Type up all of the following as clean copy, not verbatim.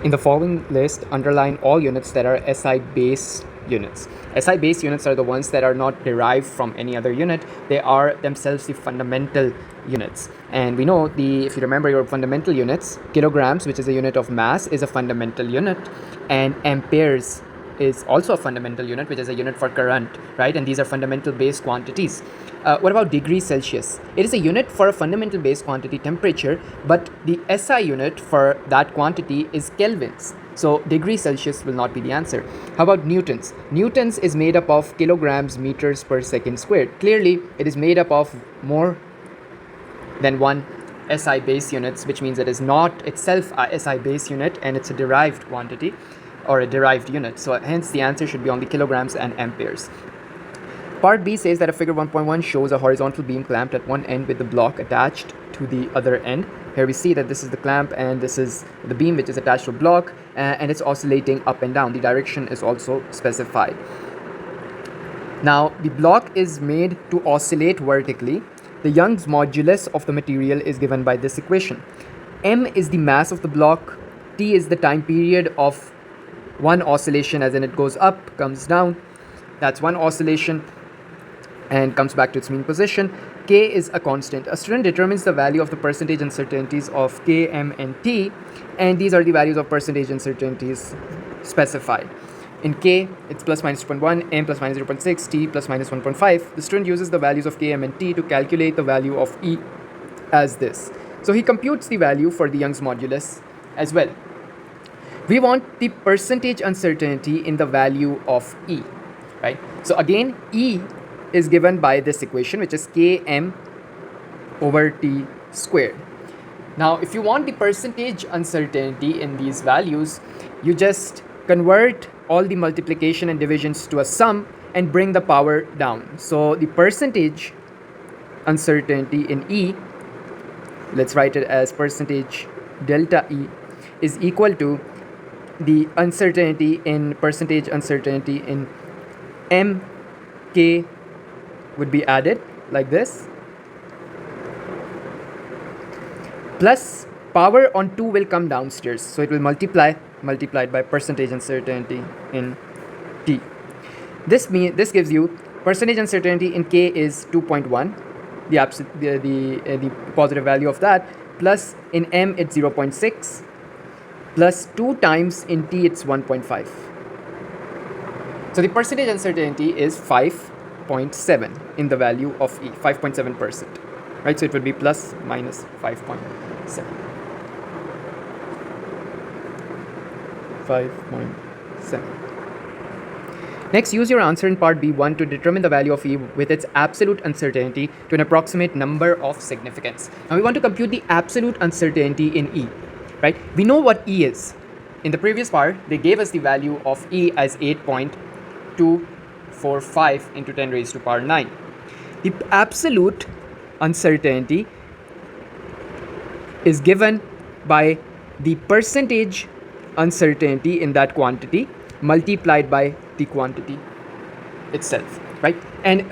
In the following list, underline all units that are SI base units. SI base units are the ones that are not derived from any other unit. They are themselves the fundamental units. And we know if you remember your fundamental units, kilograms, which is a unit of mass, is a fundamental unit, and amperes is also a fundamental unit, which is a unit for current, right? And these are fundamental base quantities. What about degrees Celsius? It is a unit for a fundamental base quantity temperature, but the SI unit for that quantity is kelvins. So degrees Celsius will not be the answer. How about newtons? Newtons is made up of kilograms meters per second squared. Clearly, it is made up of more than one SI base units, which means it is not itself a SI base unit and it's a derived quantity or a derived unit. So hence the answer should be on the kilograms and amperes. Part B says that a figure 1.1 shows a horizontal beam clamped at one end with the block attached to the other end. Here we see that this is the clamp and this is the beam which is attached to a block, and it's oscillating up and down. The direction is also specified. Now the block is made to oscillate vertically. The Young's modulus of the material is given by this equation. M is the mass of the block, T is the time period of one oscillation, as in it goes up, comes down. That's one oscillation and comes back to its mean position. K is a constant. A student determines the value of the percentage uncertainties of K, M, and T, and these are the values of percentage uncertainties specified. In K, it's plus minus 2.1, M plus minus 0.6, T plus minus 1.5. The student uses the values of K, M, and T to calculate the value of E as this. So he computes the value for the Young's modulus as well. We want the percentage uncertainty in the value of E, right? So again, E is given by this equation, which is Km over T squared. Now, if you want the percentage uncertainty in these values, you just convert all the multiplication and divisions to a sum and bring the power down. So the percentage uncertainty in E, let's write it as percentage delta E, is equal to the uncertainty in percentage uncertainty in Mk would be added like this, plus power on 2 will come downstairs, so it will multiplied by percentage uncertainty in T. This gives you percentage uncertainty in K is 2.1, the positive value of that, plus in M it's 0.6, plus 2 times in T it's 1.5. So the percentage uncertainty is 5.7 in the value of E, 5.7%, right? So it would be plus minus 5.7. 5.7. Next, use your answer in part B1 to determine the value of E with its absolute uncertainty to an approximate number of significance. Now we want to compute the absolute uncertainty in E, right? We know what E is. In the previous part, they gave us the value of E as 8.245 into 10 raised to power 9. The absolute uncertainty is given by the percentage uncertainty in that quantity multiplied by the quantity itself, right? And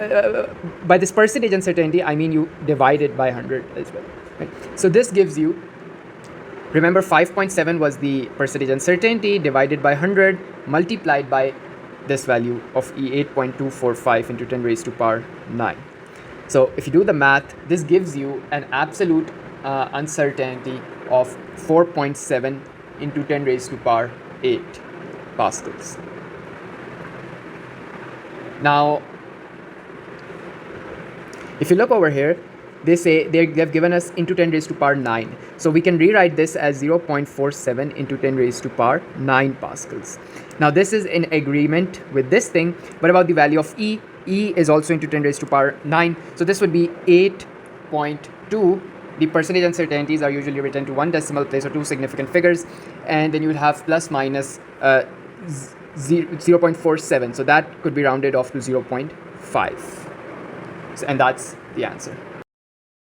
by this percentage uncertainty, I mean you divide it by 100 as well, right? So this gives you, remember 5.7 was the percentage uncertainty divided by 100 multiplied by this value of E, 8.245 into 10 raised to power 9. So if you do the math, this gives you an absolute uncertainty of 4.7 into 10 raised to power 8 pascals. Now, if you look over here, they say they've given us into 10 raised to power 9. So we can rewrite this as 0.47 into 10 raised to power 9 pascals. Now this is in agreement with this thing, but about the value of E, E is also into 10 raised to power 9. So this would be 8.2. The percentage uncertainties are usually written to one decimal place or two significant figures, and then you would have plus minus 0.47. So that could be rounded off to 0.5. And that's the answer.